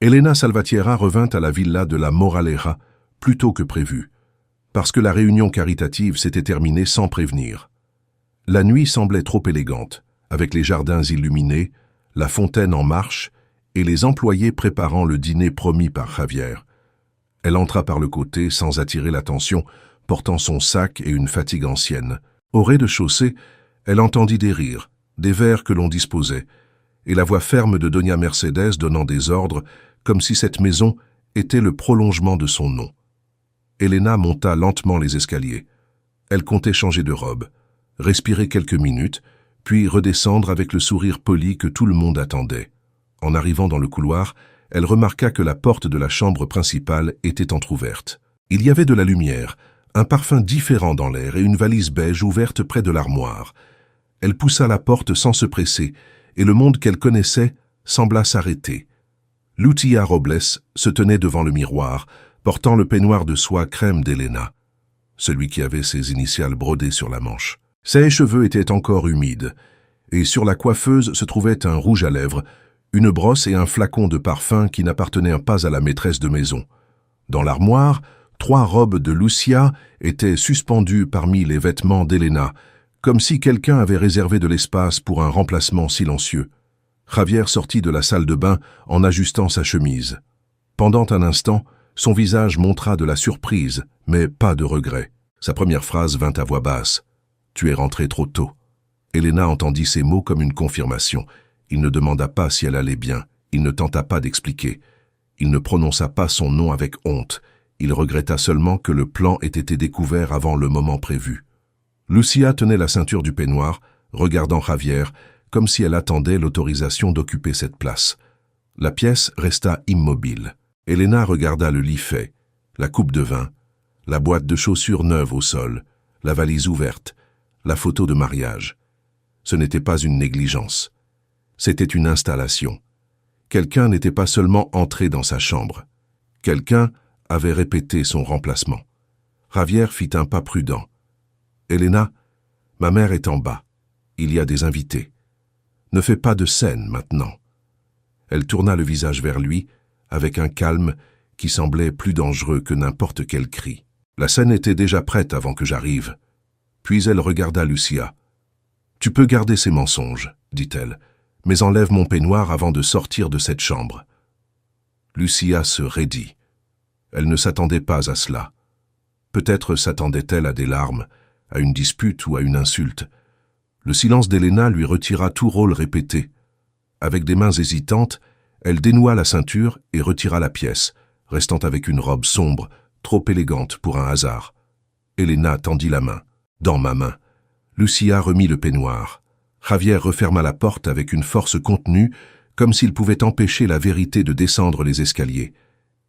Elena Salvatierra revint à la villa de la Moralera plus tôt que prévu, parce que la réunion caritative s'était terminée sans prévenir. La nuit semblait trop élégante, avec les jardins illuminés, la fontaine en marche et les employés préparant le dîner promis par Javier. Elle entra par le côté sans attirer l'attention, portant son sac et une fatigue ancienne. Au rez-de-chaussée, elle entendit des rires, des verres que l'on disposait, et la voix ferme de Doña Mercedes donnant des ordres, comme si cette maison était le prolongement de son nom. Elena monta lentement les escaliers. Elle comptait changer de robe, respirer quelques minutes, puis redescendre avec le sourire poli que tout le monde attendait. En arrivant dans le couloir, elle remarqua que la porte de la chambre principale était entr'ouverte. Il y avait de la lumière, un parfum différent dans l'air et une valise beige ouverte près de l'armoire. Elle poussa la porte sans se presser, et le monde qu'elle connaissait sembla s'arrêter. Lucia Robles se tenait devant le miroir, portant le peignoir de soie crème d'Elena, celui qui avait ses initiales brodées sur la manche. Ses cheveux étaient encore humides, et sur la coiffeuse se trouvait un rouge à lèvres, une brosse et un flacon de parfum qui n'appartenaient pas à la maîtresse de maison. Dans l'armoire, 3 robes de Lucia étaient suspendues parmi les vêtements d'Elena, comme si quelqu'un avait réservé de l'espace pour un remplacement silencieux. Javier sortit de la salle de bain en ajustant sa chemise. Pendant un instant, son visage montra de la surprise, mais pas de regret. Sa première phrase vint à voix basse. « Tu es rentré trop tôt. » Elena entendit ces mots comme une confirmation. Il ne demanda pas si elle allait bien, il ne tenta pas d'expliquer. Il ne prononça pas son nom avec honte. Il regretta seulement que le plan ait été découvert avant le moment prévu. Lucia tenait la ceinture du peignoir, regardant Javier, comme si elle attendait l'autorisation d'occuper cette place. La pièce resta immobile. Elena regarda le lit fait, la coupe de vin, la boîte de chaussures neuve au sol, la valise ouverte, la photo de mariage. Ce n'était pas une négligence. C'était une installation. Quelqu'un n'était pas seulement entré dans sa chambre. Quelqu'un avait répété son remplacement. Javier fit un pas prudent. « Elena, ma mère est en bas. Il y a des invités. Ne fais pas de scène maintenant. » Elle tourna le visage vers lui, avec un calme qui semblait plus dangereux que n'importe quel cri. La scène était déjà prête avant que j'arrive. Puis elle regarda Lucia. « Tu peux garder ces mensonges, dit-elle, mais enlève mon peignoir avant de sortir de cette chambre. » Lucia se raidit. Elle ne s'attendait pas à cela. Peut-être s'attendait-elle à des larmes, à une dispute ou à une insulte. Le silence d'Elena lui retira tout rôle répété. Avec des mains hésitantes, elle dénoua la ceinture et retira la pièce, restant avec une robe sombre, trop élégante pour un hasard. Elena tendit la main. Dans ma main. Lucia remit le peignoir. Javier referma la porte avec une force contenue, comme s'il pouvait empêcher la vérité de descendre les escaliers.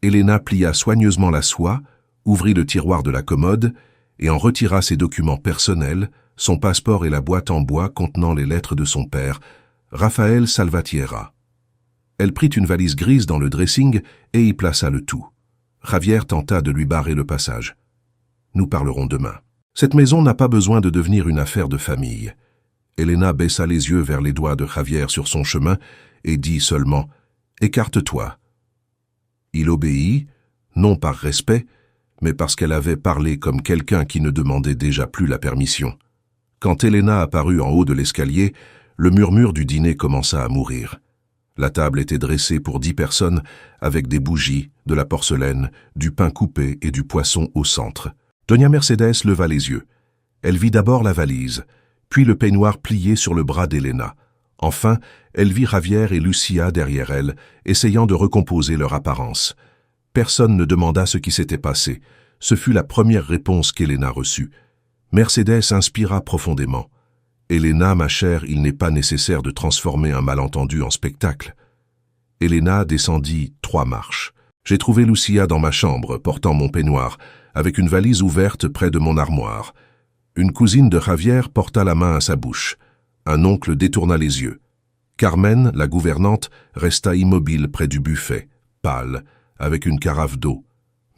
Elena plia soigneusement la soie, ouvrit le tiroir de la commode et en retira ses documents personnels, son passeport et la boîte en bois contenant les lettres de son père, Rafael Salvatierra. Elle prit une valise grise dans le dressing et y plaça le tout. Javier tenta de lui barrer le passage. « Nous parlerons demain. Cette maison n'a pas besoin de devenir une affaire de famille. » Elena baissa les yeux vers les doigts de Javier sur son chemin et dit seulement « Écarte-toi. » Il obéit, non par respect, mais parce qu'elle avait parlé comme quelqu'un qui ne demandait déjà plus la permission. Quand Elena apparut en haut de l'escalier, le murmure du dîner commença à mourir. La table était dressée pour 10 personnes avec des bougies, de la porcelaine, du pain coupé et du poisson au centre. Doña Mercedes leva les yeux. Elle vit d'abord la valise, puis le peignoir plié sur le bras d'Elena. Enfin, elle vit Javier et Lucia derrière elle, essayant de recomposer leur apparence. Personne ne demanda ce qui s'était passé. Ce fut la première réponse qu'Elena reçut. Mercedes inspira profondément. « Elena, ma chère, il n'est pas nécessaire de transformer un malentendu en spectacle. » Elena descendit 3 marches. « J'ai trouvé Lucia dans ma chambre, portant mon peignoir, avec une valise ouverte près de mon armoire. Une cousine de Javier porta la main à sa bouche. Un oncle détourna les yeux. Carmen, la gouvernante, resta immobile près du buffet, pâle, avec une carafe d'eau.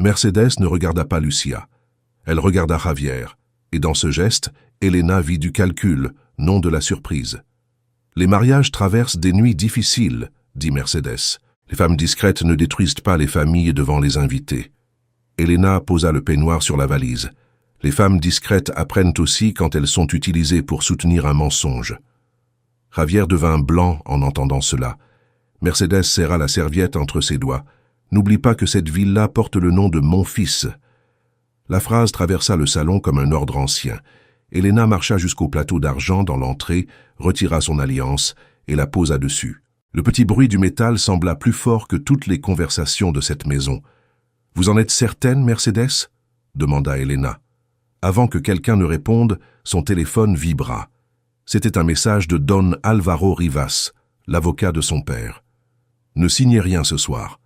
Mercedes ne regarda pas Lucia. Elle regarda Javier, et dans ce geste, Elena vit du calcul, non de la surprise. « Les mariages traversent des nuits difficiles, dit Mercedes. Les femmes discrètes ne détruisent pas les familles devant les invités. Elena posa le peignoir sur la valise. Les femmes discrètes apprennent aussi quand elles sont utilisées pour soutenir un mensonge. Javier devint blanc en entendant cela. Mercedes serra la serviette entre ses doigts. « N'oublie pas que cette villa porte le nom de mon fils. » La phrase traversa le salon comme un ordre ancien. Elena marcha jusqu'au plateau d'argent dans l'entrée, retira son alliance et la posa dessus. Le petit bruit du métal sembla plus fort que toutes les conversations de cette maison. « Vous en êtes certaine, Mercedes ?» demanda Elena. Avant que quelqu'un ne réponde, son téléphone vibra. C'était un message de Don Alvaro Rivas, l'avocat de son père. « Ne signez rien ce soir.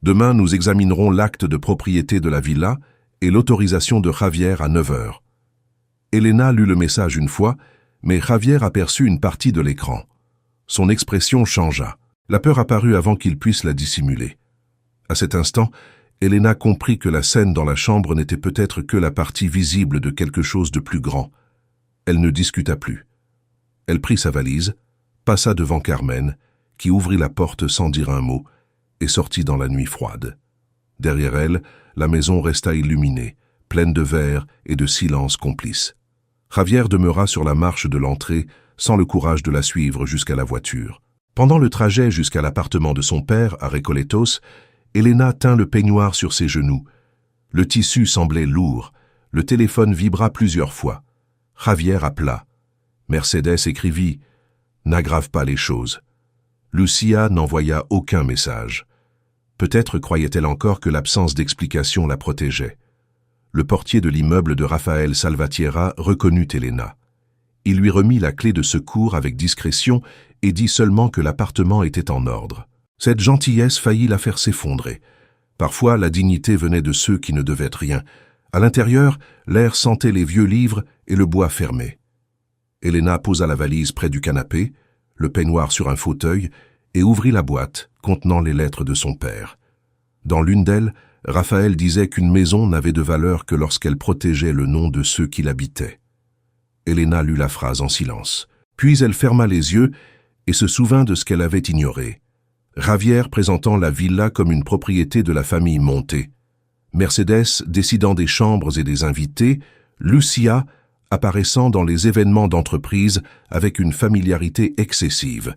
Demain, nous examinerons l'acte de propriété de la villa et l'autorisation de Javier à 9 heures. » Elena lut le message une fois, mais Javier aperçut une partie de l'écran. Son expression changea. La peur apparut avant qu'il puisse la dissimuler. À cet instant, Elena comprit que la scène dans la chambre n'était peut-être que la partie visible de quelque chose de plus grand. Elle ne discuta plus. Elle prit sa valise, passa devant Carmen, qui ouvrit la porte sans dire un mot, et sortit dans la nuit froide. Derrière elle, la maison resta illuminée, pleine de verre et de silence complice. Javier demeura sur la marche de l'entrée, sans le courage de la suivre jusqu'à la voiture. Pendant le trajet jusqu'à l'appartement de son père, à Recoletos, Elena tint le peignoir sur ses genoux. Le tissu semblait lourd. Le téléphone vibra plusieurs fois. Javier appela. Mercedes écrivit « N'aggrave pas les choses ». Lucia n'envoya aucun message. Peut-être croyait-elle encore que l'absence d'explication la protégeait. Le portier de l'immeuble de Rafael Salvatierra reconnut Elena. Il lui remit la clé de secours avec discrétion et dit seulement que l'appartement était en ordre. Cette gentillesse faillit la faire s'effondrer. Parfois, la dignité venait de ceux qui ne devaient rien. À l'intérieur, l'air sentait les vieux livres et le bois fermé. Elena posa la valise près du canapé, le peignoir sur un fauteuil, et ouvrit la boîte contenant les lettres de son père. Dans l'une d'elles, Raphaël disait qu'une maison n'avait de valeur que lorsqu'elle protégeait le nom de ceux qui l'habitaient. Elena lut la phrase en silence. Puis elle ferma les yeux et se souvint de ce qu'elle avait ignoré. Javier présentant la villa comme une propriété de la famille Monté. Mercedes décidant des chambres et des invités, Lucia apparaissant dans les événements d'entreprise avec une familiarité excessive.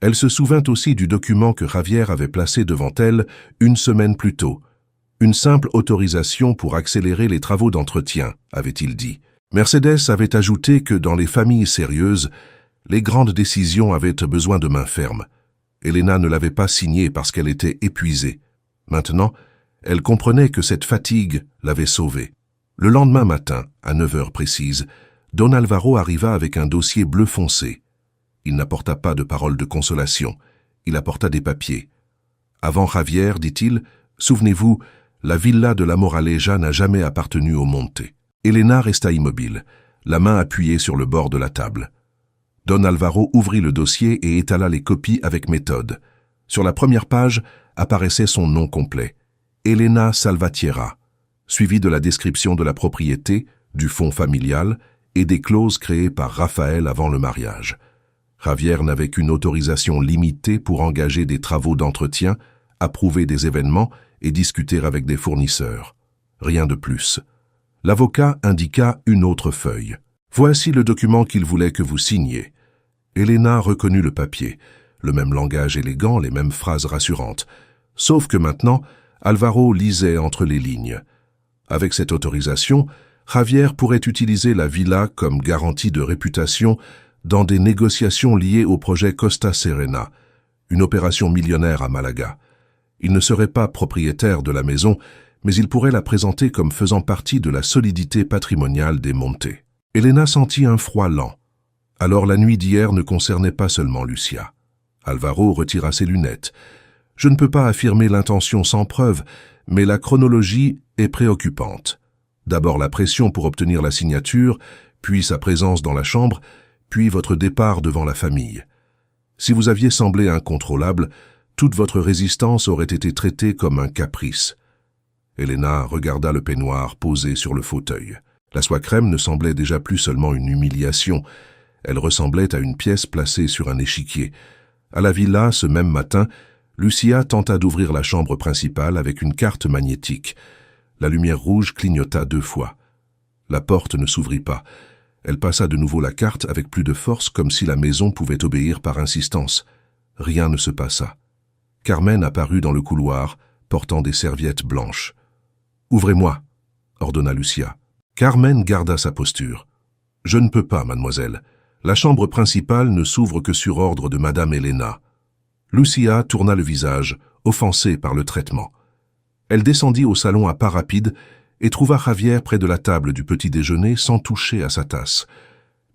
Elle se souvint aussi du document que Javier avait placé devant elle une semaine plus tôt. Une simple autorisation pour accélérer les travaux d'entretien, avait-il dit. Mercedes avait ajouté que dans les familles sérieuses, les grandes décisions avaient besoin de main ferme. Elena ne l'avait pas signé parce qu'elle était épuisée. Maintenant, elle comprenait que cette fatigue l'avait sauvée. Le lendemain matin, à 9 heures précises, Don Alvaro arriva avec un dossier bleu foncé. Il n'apporta pas de paroles de consolation, il apporta des papiers. Avant Javier, dit-il, souvenez-vous, la villa de la Moraleja n'a jamais appartenu au Monté. Elena resta immobile, la main appuyée sur le bord de la table. Don Alvaro ouvrit le dossier et étala les copies avec méthode. Sur la première page apparaissait son nom complet, Elena Salvatierra, suivi de la description de la propriété, du fonds familial et des clauses créées par Raphaël avant le mariage. Javier n'avait qu'une autorisation limitée pour engager des travaux d'entretien, approuver des événements et discuter avec des fournisseurs. Rien de plus. L'avocat indiqua une autre feuille. Voici le document qu'il voulait que vous signiez. Elena reconnut le papier, le même langage élégant, les mêmes phrases rassurantes. Sauf que maintenant, Alvaro lisait entre les lignes. Avec cette autorisation, Javier pourrait utiliser la villa comme garantie de réputation dans des négociations liées au projet Costa Serena, une opération millionnaire à Malaga. Il ne serait pas propriétaire de la maison, mais il pourrait la présenter comme faisant partie de la solidité patrimoniale des Monté. Elena sentit un froid lent. Alors la nuit d'hier ne concernait pas seulement Lucia. Alvaro retira ses lunettes. Je ne peux pas affirmer l'intention sans preuve, mais la chronologie est préoccupante. D'abord la pression pour obtenir la signature, puis sa présence dans la chambre, puis votre départ devant la famille. Si vous aviez semblé incontrôlable, toute votre résistance aurait été traitée comme un caprice. Elena regarda le peignoir posé sur le fauteuil. La soie crème ne semblait déjà plus seulement une humiliation. Elle ressemblait à une pièce placée sur un échiquier. À la villa, ce même matin, Lucia tenta d'ouvrir la chambre principale avec une carte magnétique. La lumière rouge clignota 2 fois. La porte ne s'ouvrit pas. Elle passa de nouveau la carte avec plus de force, comme si la maison pouvait obéir par insistance. Rien ne se passa. Carmen apparut dans le couloir, portant des serviettes blanches. « Ouvrez-moi » ordonna Lucia. Carmen garda sa posture. « Je ne peux pas, mademoiselle. La chambre principale ne s'ouvre que sur ordre de Madame Elena. » Lucia tourna le visage, offensée par le traitement. Elle descendit au salon à pas rapides et trouva Javier près de la table du petit déjeuner sans toucher à sa tasse.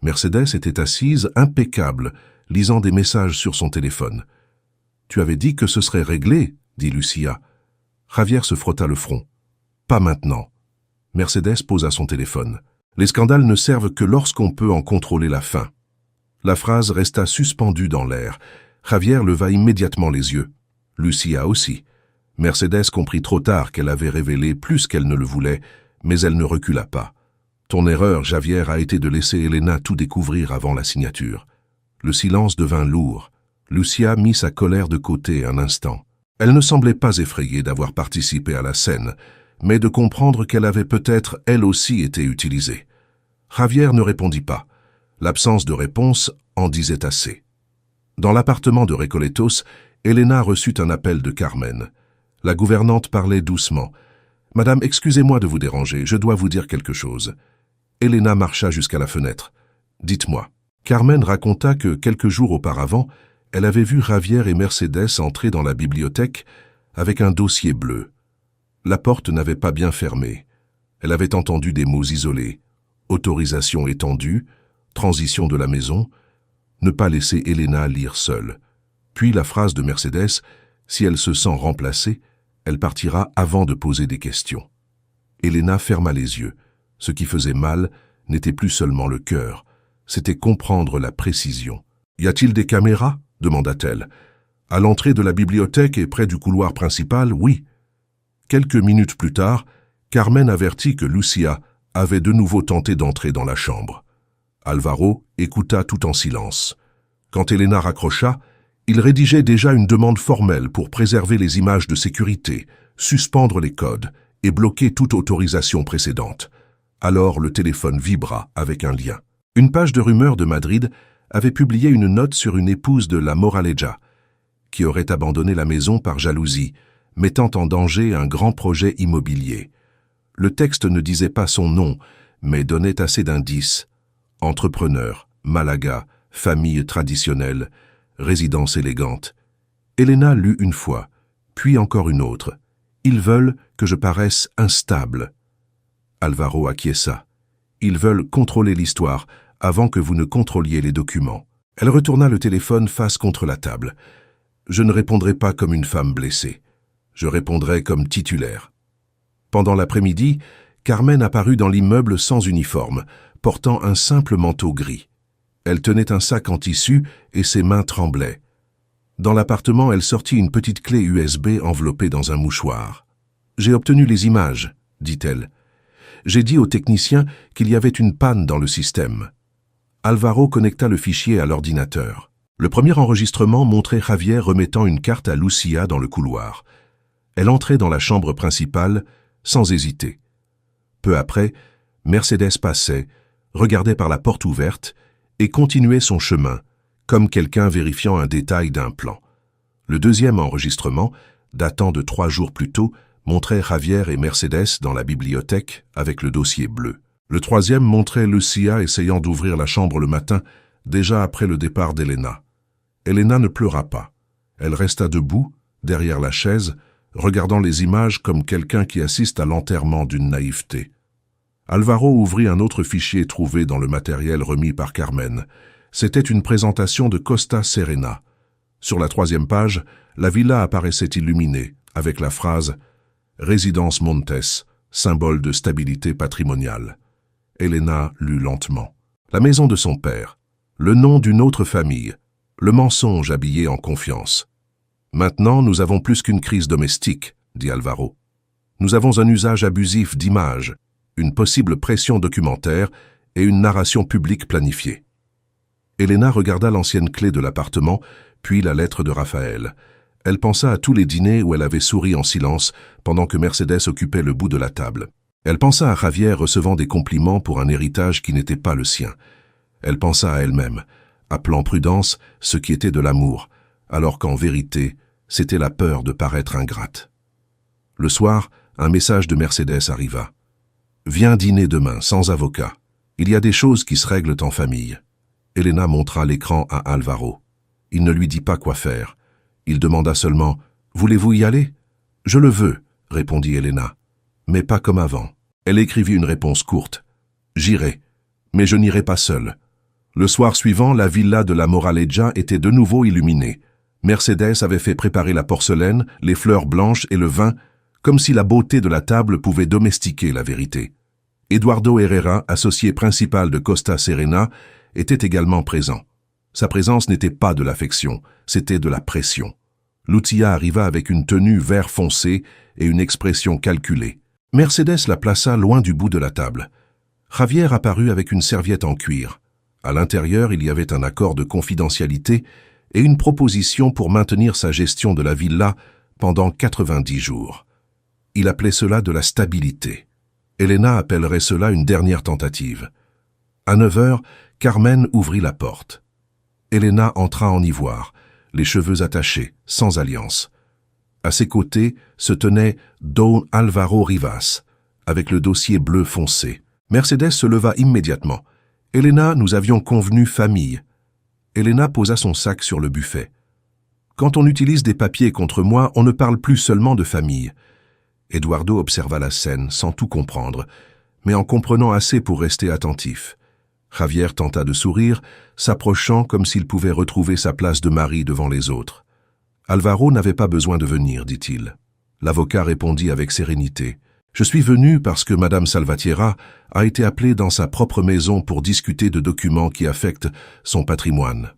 Mercedes était assise, impeccable, lisant des messages sur son téléphone. « Tu avais dit que ce serait réglé, » dit Lucia. Javier se frotta le front. « Pas maintenant. » Mercedes posa son téléphone. « Les scandales ne servent que lorsqu'on peut en contrôler la fin. » La phrase resta suspendue dans l'air. Javier leva immédiatement les yeux. Lucia aussi. Mercedes comprit trop tard qu'elle avait révélé plus qu'elle ne le voulait, mais elle ne recula pas. « Ton erreur, Javier, a été de laisser Elena tout découvrir avant la signature. » Le silence devint lourd. Lucia mit sa colère de côté un instant. Elle ne semblait pas effrayée d'avoir participé à la scène, mais de comprendre qu'elle avait peut-être elle aussi été utilisée. Javier ne répondit pas. L'absence de réponse en disait assez. Dans l'appartement de Recoletos, Elena reçut un appel de Carmen. La gouvernante parlait doucement. « Madame, excusez-moi de vous déranger, je dois vous dire quelque chose. » Elena marcha jusqu'à la fenêtre. « Dites-moi. » Carmen raconta que, quelques jours auparavant, elle avait vu Javier et Mercedes entrer dans la bibliothèque avec un dossier bleu. La porte n'avait pas bien fermé. Elle avait entendu des mots isolés. Autorisation étendue, transition de la maison, ne pas laisser Elena lire seule. Puis la phrase de Mercedes, si elle se sent remplacée, elle partira avant de poser des questions. Elena ferma les yeux. Ce qui faisait mal n'était plus seulement le cœur, c'était comprendre la précision. « Y a-t-il des caméras ?» demanda-t-elle. « À l'entrée de la bibliothèque et près du couloir principal, oui. » Quelques minutes plus tard, Carmen avertit que Lucia avait de nouveau tenté d'entrer dans la chambre. Alvaro écouta tout en silence. Quand Elena raccrocha, il rédigeait déjà une demande formelle pour préserver les images de sécurité, suspendre les codes et bloquer toute autorisation précédente. Alors le téléphone vibra avec un lien. Une page de rumeurs de Madrid avait publié une note sur une épouse de la Moraleja, qui aurait abandonné la maison par jalousie, mettant en danger un grand projet immobilier. Le texte ne disait pas son nom, mais donnait assez d'indices. Entrepreneur, Malaga, famille traditionnelle, résidence élégante. Elena lut une fois, puis encore une autre. « Ils veulent que je paraisse instable. » Alvaro acquiesça. « Ils veulent contrôler l'histoire avant que vous ne contrôliez les documents. » Elle retourna le téléphone face contre la table. « Je ne répondrai pas comme une femme blessée. Je répondrai comme titulaire. » Pendant l'après-midi, Carmen apparut dans l'immeuble sans uniforme, portant un simple manteau gris. Elle tenait un sac en tissu et ses mains tremblaient. Dans l'appartement, elle sortit une petite clé USB enveloppée dans un mouchoir. « J'ai obtenu les images, » dit-elle. « J'ai dit au technicien qu'il y avait une panne dans le système. » Alvaro connecta le fichier à l'ordinateur. Le premier enregistrement montrait Javier remettant une carte à Lucia dans le couloir. Elle entrait dans la chambre principale sans hésiter. Peu après, Mercedes passait, regardait par la porte ouverte et continuait son chemin, comme quelqu'un vérifiant un détail d'un plan. Le deuxième enregistrement, datant de 3 jours plus tôt, montrait Javier et Mercedes dans la bibliothèque avec le dossier bleu. Le troisième montrait Lucia essayant d'ouvrir la chambre le matin, déjà après le départ d'Elena. Elena ne pleura pas. Elle resta debout, derrière la chaise, regardant les images comme quelqu'un qui assiste à l'enterrement d'une naïveté. Alvaro ouvrit un autre fichier trouvé dans le matériel remis par Carmen. C'était une présentation de Costa Serena. Sur la 3e page, la villa apparaissait illuminée, avec la phrase « Résidence Montes, symbole de stabilité patrimoniale ». Elena lut lentement. La maison de son père, le nom d'une autre famille, le mensonge habillé en confiance. « Maintenant, nous avons plus qu'une crise domestique, » dit Alvaro. « Nous avons un usage abusif d'images, une possible pression documentaire et une narration publique planifiée. » Elena regarda l'ancienne clé de l'appartement, puis la lettre de Raphaël. Elle pensa à tous les dîners où elle avait souri en silence pendant que Mercedes occupait le bout de la table. Elle pensa à Javier recevant des compliments pour un héritage qui n'était pas le sien. Elle pensa à elle-même, appelant prudence ce qui était de l'amour, alors qu'en vérité, c'était la peur de paraître ingrate. Le soir, un message de Mercedes arriva. « Viens dîner demain, sans avocat. Il y a des choses qui se règlent en famille. » Elena montra l'écran à Alvaro. Il ne lui dit pas quoi faire. Il demanda seulement « Voulez-vous y aller ?»« Je le veux », répondit Elena. « Mais pas comme avant. » Elle écrivit une réponse courte. « J'irai, mais je n'irai pas seule. » Le soir suivant, la villa de la Moraleja était de nouveau illuminée. Mercedes avait fait préparer la porcelaine, les fleurs blanches et le vin, comme si la beauté de la table pouvait domestiquer la vérité. Eduardo Herrera, associé principal de Costa Serena, était également présent. Sa présence n'était pas de l'affection, c'était de la pression. Lucia arriva avec une tenue vert foncé et une expression calculée. Mercedes la plaça loin du bout de la table. Javier apparut avec une serviette en cuir. À l'intérieur, il y avait un accord de confidentialité et une proposition pour maintenir sa gestion de la villa pendant 90 jours. Il appelait cela de la stabilité. Elena appellerait cela une dernière tentative. À 9 heures, Carmen ouvrit la porte. Elena entra en ivoire, les cheveux attachés, sans alliance. À ses côtés se tenait Don Alvaro Rivas, avec le dossier bleu foncé. Mercedes se leva immédiatement. « Elena, nous avions convenu famille. » Elena posa son sac sur le buffet. « Quand on utilise des papiers contre moi, on ne parle plus seulement de famille. » Eduardo observa la scène sans tout comprendre, mais en comprenant assez pour rester attentif. Javier tenta de sourire, s'approchant comme s'il pouvait retrouver sa place de mari devant les autres. Alvaro n'avait pas besoin de venir, dit-il. L'avocat répondit avec sérénité. « Je suis venu parce que Madame Salvatierra a été appelée dans sa propre maison pour discuter de documents qui affectent son patrimoine.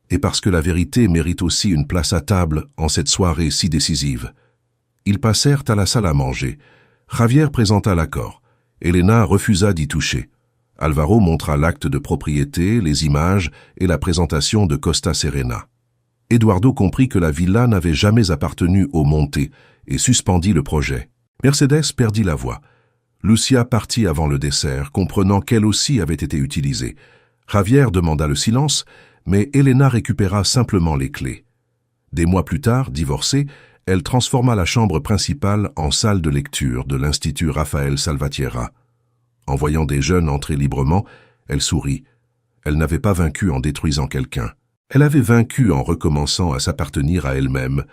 Et parce que la vérité mérite aussi une place à table en cette soirée si décisive. » Ils passèrent à la salle à manger. Javier présenta l'accord. Elena refusa d'y toucher. Alvaro montra l'acte de propriété, les images et la présentation de Costa Serena. Eduardo comprit que la villa n'avait jamais appartenu aux Monte et suspendit le projet. Mercedes perdit la voix. Lucia partit avant le dessert, comprenant qu'elle aussi avait été utilisée. Javier demanda le silence, mais Elena récupéra simplement les clés. Des mois plus tard, divorcée, elle transforma la chambre principale en salle de lecture de l'Institut Rafael Salvatierra. En voyant des jeunes entrer librement, elle sourit. Elle n'avait pas vaincu en détruisant quelqu'un. Elle avait vaincu en recommençant à s'appartenir à elle-même,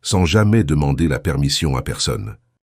sans jamais demander la permission à personne.